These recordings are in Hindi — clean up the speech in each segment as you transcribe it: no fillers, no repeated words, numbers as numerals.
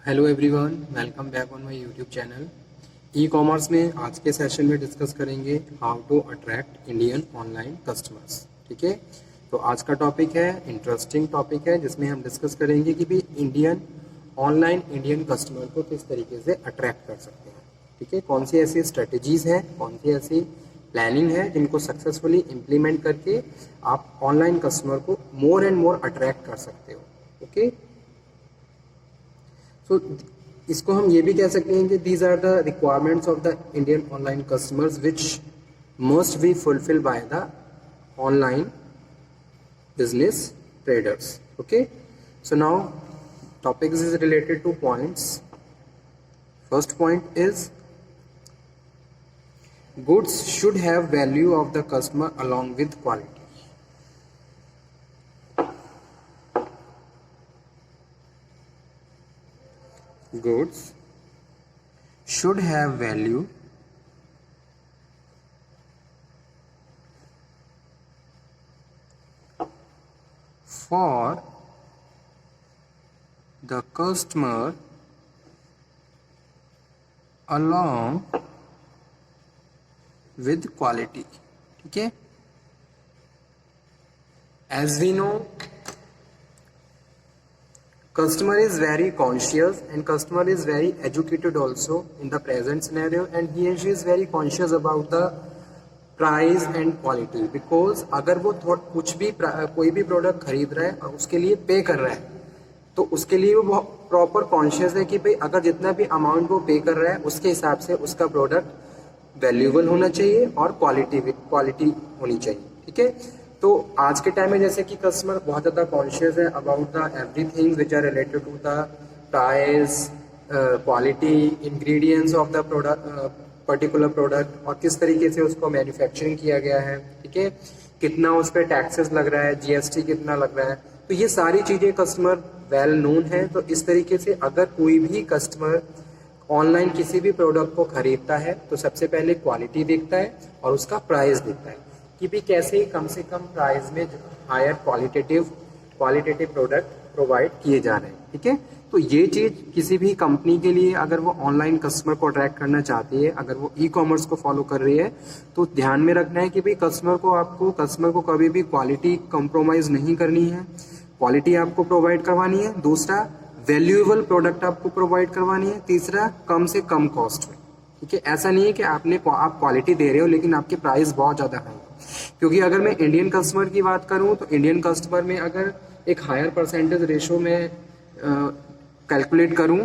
Hello everyone, welcome back on my YouTube channel. E commerce में आज के सेशन में डिस्कस करेंगे how to attract Indian online customers. ठीक है, तो आज का टॉपिक है इंटरेस्टिंग टॉपिक है जिसमें हम डिस्कस करेंगे कि भी इंडियन कस्टमर को किस तरीके से अट्रैक्ट कर सकते हैं। ठीक है, कौन सी ऐसी स्ट्रेटजीज हैं, कौन सी ऐसी प्लानिंग है जिनको सक्सेसफुली इम्प्लीमेंट करके आप ऑनलाइन कस्टमर को मोर एंड मोर अट्रैक्ट कर सकते हो। ओके, सो इसको हम ये भी कह सकते हैं कि these are the requirements of the Indian online customers which must be fulfil by the online business traders. Okay, so now topic is related to points. First point is goods should have value of the customer along with quality. Goods should have value for the customer along with quality. ठीक है, as we know customer is very conscious and customer is very educated also in the present scenario, and he and she is very conscious about the price and quality. Because अगर वो कुछ भी कोई भी प्रोडक्ट खरीद रहा है और उसके लिए पे कर रहा है तो उसके लिए वो प्रॉपर कॉन्शियस है कि भाई अगर जितना भी अमाउंट वो पे कर रहा है उसके हिसाब से उसका प्रोडक्ट वैल्यूएबल होना चाहिए और क्वालिटी होनी चाहिए। ठीक है, तो आज के टाइम में जैसे कि कस्टमर बहुत ज़्यादा कॉन्शियस है about the everything which are related to the price, quality, ingredients of the product, particular product और किस तरीके से उसको मैन्युफैक्चरिंग किया गया है। ठीक है, कितना उस पर टैक्सेस लग रहा है, जीएसटी कितना लग रहा है, तो ये सारी चीज़ें कस्टमर वेल नोन है। तो इस तरीके से अगर कोई भी कस्टमर ऑनलाइन किसी भी प्रोडक्ट को खरीदता है तो सबसे पहले क्वालिटी देखता है और उसका प्राइस देखता है कि भी कैसे कम से कम प्राइस में हायर क्वालिटेटिव प्रोडक्ट प्रोवाइड किए जा रहे हैं। ठीक है, तो ये चीज़ किसी भी कंपनी के लिए अगर वो ऑनलाइन कस्टमर को अट्रैक्ट करना चाहती है, अगर वो ई कॉमर्स को फॉलो कर रही है तो ध्यान में रखना है कि भाई कस्टमर को कभी भी क्वालिटी कंप्रोमाइज़ नहीं करनी है, क्वालिटी आपको प्रोवाइड करवानी है। दूसरा, वैल्यूएबल प्रोडक्ट आपको प्रोवाइड करवानी है। तीसरा, कम से कम कॉस्ट में। ठीक है, ऐसा नहीं है कि आप क्वालिटी दे रहे हो लेकिन आपके प्राइस बहुत ज़्यादा हाई है। क्योंकि अगर मैं इंडियन कस्टमर की बात करूं तो इंडियन कस्टमर में अगर एक हायर परसेंटेज रेशो में कैलकुलेट करूं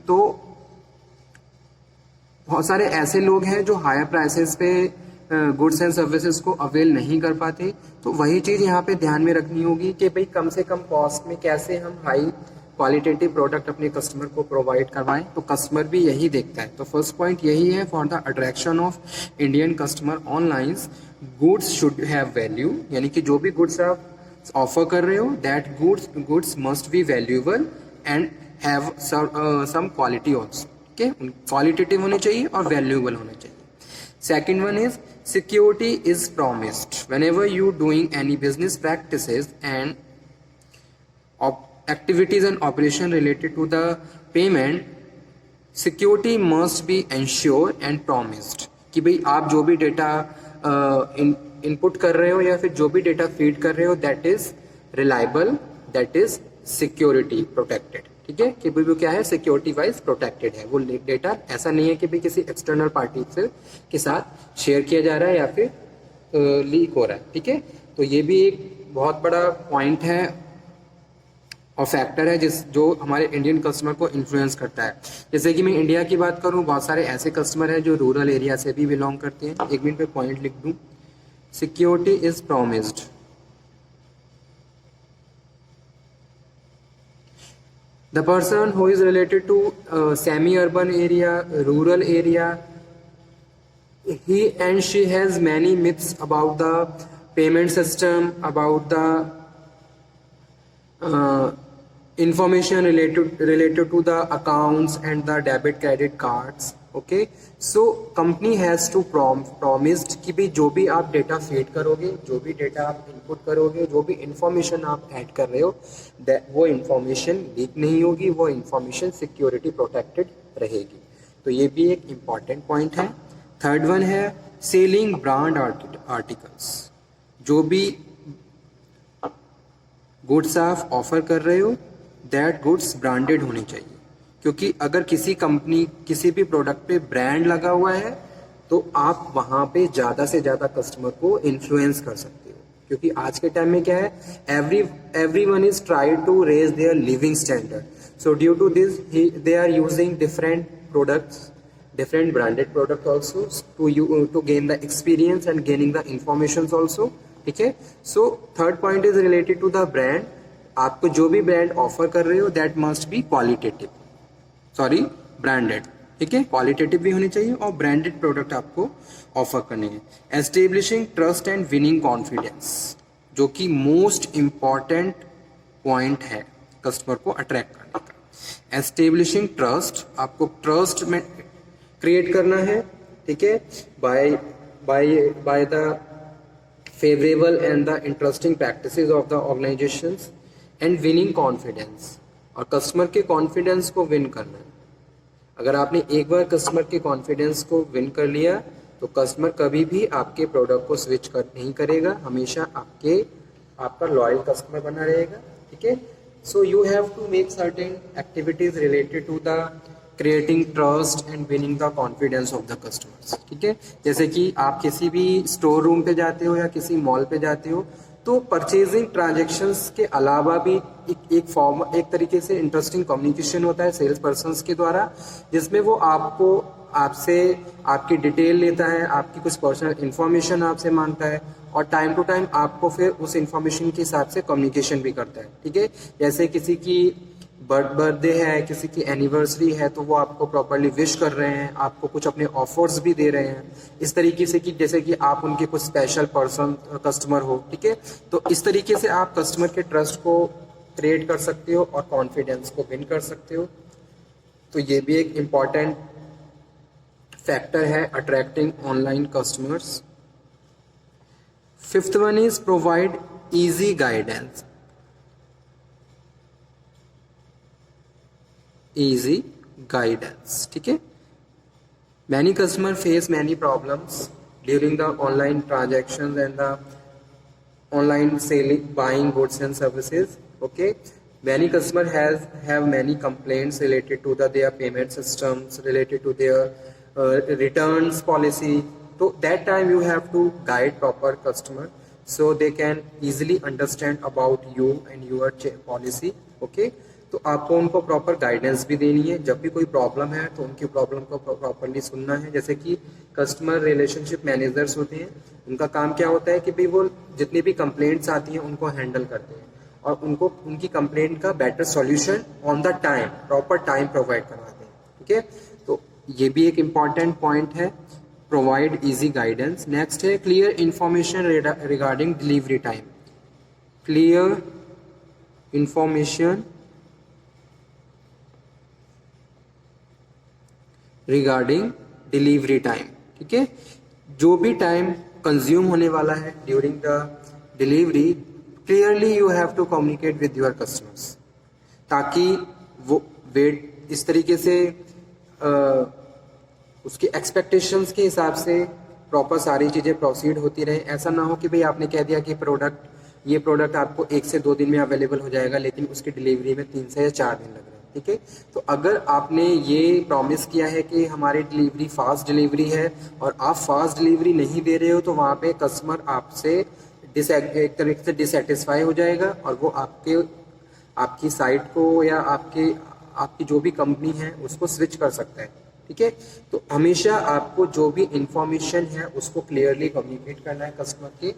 तो बहुत सारे ऐसे लोग हैं जो हायर प्राइसेस पे गुड्स एंड सर्विसेज को अवेल नहीं कर पाते। तो वही चीज़ यहाँ पे ध्यान में रखनी होगी कि भाई कम से कम कॉस्ट में कैसे हम हाई क्वालिटेटिव प्रोडक्ट अपने कस्टमर को प्रोवाइड करवाएं। तो कस्टमर भी यही देखता है। तो फर्स्ट पॉइंट यही है, for the attraction of Indian customer online goods should have value, यानी कि जो भी गुड्स आप ऑफर कर रहे हो that goods must be valuable and have some quality also. ठीक है, क्वालिटेटिव होने चाहिए और वैल्यूएबल होने चाहिए। Second one is security is promised whenever you doing any business practices and activities and operation related to the payment. Security must be ensured and promised कि भाई आप जो भी डेटा इनपुट कर रहे हो या फिर जो भी डेटा फीड कर रहे हो that is reliable, that is security protected. ठीक है, कि भाई वो क्या है, सिक्योरिटी वाइज प्रोटेक्टेड है। वो डेटा ऐसा नहीं है कि भाई किसी एक्सटर्नल पार्टी से के साथ शेयर किया जा रहा है या फिर लीक हो रहा है। ठीक है, तो ये भी एक बहुत बड़ा पॉइंट है और फैक्टर है जो हमारे इंडियन कस्टमर को इन्फ्लुएंस करता है। जैसे कि मैं इंडिया की बात करूं, बहुत सारे ऐसे कस्टमर हैं जो रूरल एरिया से भी बिलोंग करते हैं। एक मिनट पे पॉइंट लिख दूं, security is promised. The person who is related to semi-urban area, rural area, he and she has many myths about the payment system, about the information related to the accounts and the debit credit cards. Okay, so company has to promised कि भी जो भी आप डेटा फीड करोगे, जो भी डेटा आप इनपुट करोगे, जो भी इंफॉर्मेशन आप ऐड कर रहे हो, वो इंफॉर्मेशन लीक नहीं होगी, वो इंफॉर्मेशन सिक्योरिटी प्रोटेक्टेड रहेगी। तो ये भी एक इम्पॉर्टेंट पॉइंट है। थर्ड वन है सेलिंग ब्रांड आर्टिकल्स। जो भी गुड्स आप ऑफर कर रहे हो, दैट गुड्स ब्रांडेड होने चाहिए, क्योंकि अगर किसी कंपनी किसी भी प्रोडक्ट पे ब्रांड लगा हुआ है तो आप वहाँ पे ज़्यादा से ज़्यादा कस्टमर को इन्फ्लुएंस कर सकते हो। क्योंकि आज के टाइम में क्या है, everyone is trying to raise their living standard, so due to this they are using different products, different branded product also to gain the experience and gaining the informations also। ठीक है, so third point is related to the brand. आपको जो भी ब्रांड ऑफर कर रहे हो that must be qualitative, sorry branded. ठीक है, क्वालिटेटिव भी होनी चाहिए और ब्रांडेड प्रोडक्ट आपको ऑफर करने हैं। Establishing trust and winning confidence, जो कि मोस्ट इम्पॉर्टेंट पॉइंट है कस्टमर को अट्रैक्ट करने का। एस्टेब्लिशिंग ट्रस्ट, आपको ट्रस्ट में क्रिएट करना है। ठीक है, by the favorable and the interesting practices of the organizations and winning confidence, और कस्टमर के कॉन्फिडेंस को विन करना है। अगर आपने एक बार कस्टमर के कॉन्फिडेंस को विन कर लिया तो कस्टमर कभी भी आपके प्रोडक्ट को स्विच नहीं करेगा, हमेशा आपका लॉयल कस्टमर बना रहेगा। ठीक है, so you have to make certain activities related to the creating trust and winning the confidence of the customers. ठीक है, जैसे कि आप किसी भी स्टोर रूम पे जाते हो या किसी मॉल पे जाते हो तो परचेजिंग ट्रांजैक्शंस के अलावा भी एक तरीके से इंटरेस्टिंग कम्युनिकेशन होता है सेल्स पर्सन्स के द्वारा, जिसमें वो आपसे आपकी डिटेल लेता है, आपकी कुछ पर्सनल इन्फॉर्मेशन आपसे मांगता है और टाइम टू टाइम आपको फिर उस इन्फॉर्मेशन के हिसाब से कम्युनिकेशन भी करता है। ठीक है, जैसे किसी की बर्थडे है, किसी की एनिवर्सरी है तो वो आपको प्रॉपरली विश कर रहे हैं, आपको कुछ अपने ऑफर्स भी दे रहे हैं इस तरीके से कि जैसे कि आप उनके कुछ स्पेशल पर्सन कस्टमर हो। ठीक है, तो इस तरीके से आप कस्टमर के ट्रस्ट को क्रिएट कर सकते हो और कॉन्फिडेंस को विन कर सकते हो। तो ये भी एक इम्पॉर्टेंट फैक्टर है attracting online customers. Fifth one is provide easy guidance. easy guidance, ठीक है। Many customer face many problems during the online transactions and the online selling, buying goods and services. Okay, many customer have many complaints related to their payment systems, related to their returns policy. So that time you have to guide proper customer so they can easily understand about you and your policy. Okay, तो आपको उनको प्रॉपर गाइडेंस भी देनी है। जब भी कोई प्रॉब्लम है तो उनकी प्रॉब्लम को प्रॉपरली सुनना है। जैसे कि कस्टमर रिलेशनशिप मैनेजर्स होते हैं, उनका काम क्या होता है कि भाई वो जितनी भी कंप्लेंट्स आती हैं उनको हैंडल करते हैं और उनको उनकी कंप्लेंट का better solution on the time, proper time provide करवाते हैं। ठीक है, तो ये भी एक इम्पॉर्टेंट पॉइंट है, प्रोवाइड ईजी गाइडेंस। नेक्स्ट है clear information regarding delivery time. Clear information regarding delivery time. ठीक है, जो भी टाइम कंज्यूम होने वाला है during the delivery, clearly you have to communicate with your customers, ताकि वो वेट इस तरीके से उसके एक्सपेक्टेशंस के हिसाब से प्रॉपर सारी चीज़ें प्रोसीड होती रहे। ऐसा ना हो कि भाई आपने कह दिया कि ये प्रोडक्ट आपको 1 से 2 दिन में अवेलेबल हो जाएगा, लेकिन उसकी डिलीवरी में 3 से या 4 दिन लग रहे हैं। ठीक है, तो अगर आपने ये प्रॉमिस किया है कि हमारी डिलीवरी फास्ट डिलीवरी है और आप फास्ट डिलीवरी नहीं दे रहे हो, तो वहाँ पे कस्टमर आपसे एक तरीके से डिससेटिस्फाई हो जाएगा और वो आपकी साइट को या आपकी जो भी कंपनी है उसको स्विच कर सकता है। ठीक है, तो हमेशा आपको जो भी इंफॉर्मेशन है उसको क्लियरली कम्युनिकेट करना है कस्टमर के,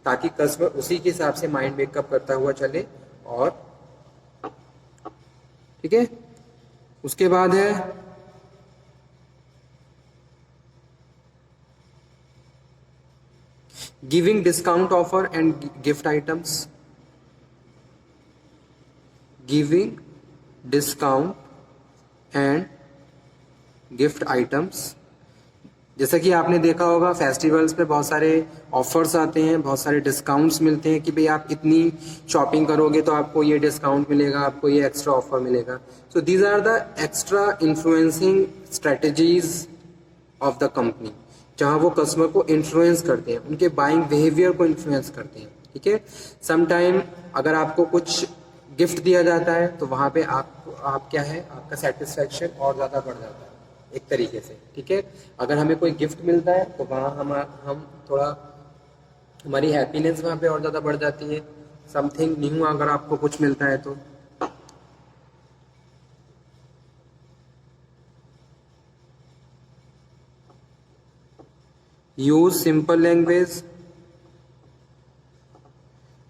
ताकि कस्टमर उसी के हिसाब से माइंड मेकअप करता हुआ चले। और ठीक है, उसके बाद है giving discount offer and gift items. Giving discount and gift items. जैसा कि आपने देखा होगा फेस्टिवल्स पे बहुत सारे ऑफर्स आते हैं, बहुत सारे डिस्काउंट्स मिलते हैं कि भाई आप इतनी शॉपिंग करोगे तो आपको ये डिस्काउंट मिलेगा, आपको ये एक्स्ट्रा ऑफर मिलेगा। So these are the extra influencing strategies of the company, जहां वो कस्टमर को इन्फ्लुएंस करते हैं, उनके बाइंग बिहेवियर को इन्फ्लुएंस करते हैं। ठीक है, समटाइम अगर आपको कुछ गिफ्ट दिया जाता है तो वहां पे आप क्या है, आपका सेटिस्फेक्शन और ज़्यादा बढ़ जाता है एक तरीके से। ठीक है, अगर हमें कोई गिफ्ट मिलता है तो वहाँ हम थोड़ा, हमारी हैप्पीनेस वहाँ पे और ज़्यादा बढ़ जाती है। समथिंग न्यू अगर आपको कुछ मिलता है तो यूज सिंपल लैंग्वेज।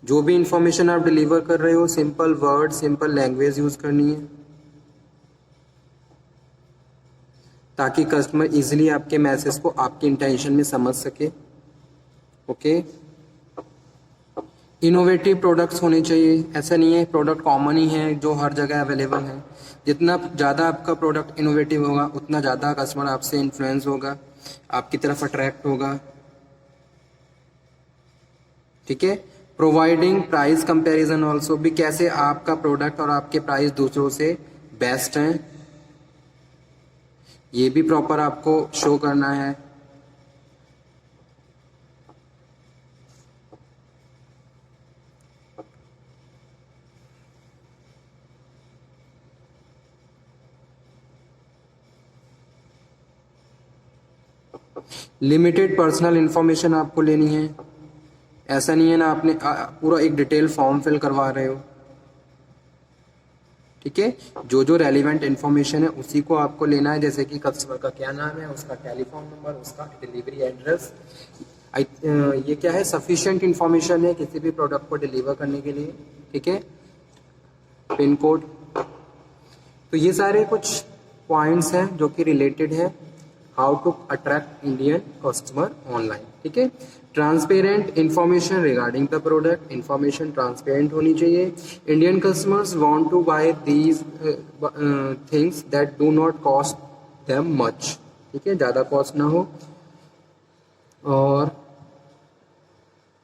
जो भी इंफॉर्मेशन आप डिलीवर कर रहे हो, simple word, simple language use करनी है ताकि कस्टमर इजीली आपके मैसेज को आपके इंटेंशन में समझ सके। ओके, इनोवेटिव प्रोडक्ट्स होने चाहिए। ऐसा नहीं है प्रोडक्ट कॉमन ही है जो हर जगह अवेलेबल है। जितना ज़्यादा आपका प्रोडक्ट इनोवेटिव होगा उतना ज़्यादा कस्टमर आपसे इन्फ्लुएंस होगा, आपकी तरफ अट्रैक्ट होगा। ठीक है, प्रोवाइडिंग प्राइस कंपैरिजन ऑल्सो, भी कैसे आपका प्रोडक्ट और आपके प्राइस दूसरों से बेस्ट हैं, ये भी प्रॉपर आपको शो करना है। लिमिटेड पर्सनल इंफॉर्मेशन आपको लेनी है। ऐसा नहीं है ना आपने पूरा एक डिटेल फॉर्म फिल करवा रहे हो। ठीक है, जो जो रेलिवेंट इन्फॉर्मेशन है उसी को आपको लेना है, जैसे कि कस्टमर का क्या नाम है, उसका टेलीफोन नंबर, उसका डिलीवरी एड्रेस। ये क्या है, सफिशिएंट इन्फॉर्मेशन है किसी भी प्रोडक्ट को डिलीवर करने के लिए। ठीक है, पिन कोड। तो ये सारे कुछ पॉइंट्स हैं जो कि रिलेटेड है how to attract Indian customer online. ठीक है, transparent information regarding the product, information transparent होनी चाहिए। Indian customers want to buy these things that do not cost them much. ठीक है, ज़्यादा कॉस्ट ना हो। और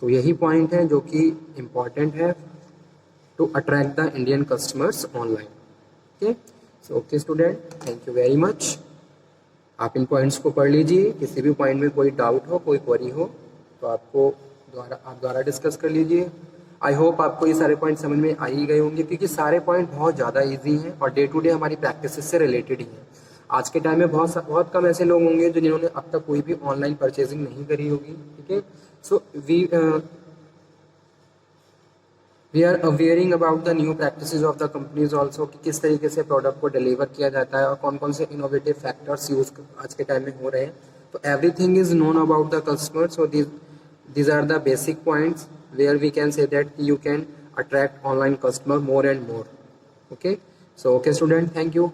तो यही पॉइंट है जो कि इम्पॉर्टेंट है to attract the Indian customers online. Okay, so okay student, thank you very much. आप इन पॉइंट्स को पढ़ लीजिए। किसी भी पॉइंट में कोई डाउट हो, कोई क्वेरी हो तो आप द्वारा डिस्कस कर लीजिए। आई होप आपको ये सारे पॉइंट समझ में आ ही गए होंगे, क्योंकि सारे पॉइंट बहुत ज़्यादा इजी हैं और डे टू डे हमारी प्रैक्टिस से रिलेटेड ही हैं। आज के टाइम में बहुत कम ऐसे लोग होंगे जो जिन्होंने अब तक कोई भी ऑनलाइन परचेजिंग नहीं करी होगी। ठीक है, so we are awaring about the new practices of the companies also, कि किस तरीके से प्रोडक्ट को डिलीवर किया जाता है और कौन कौन से इनोवेटिव फैक्टर्स यूज आज के टाइम में हो रहे हैं। तो everything is known about the customer. So these are the basic points where we can say that you can attract online customer more and more. Okay, so okay student, thank you.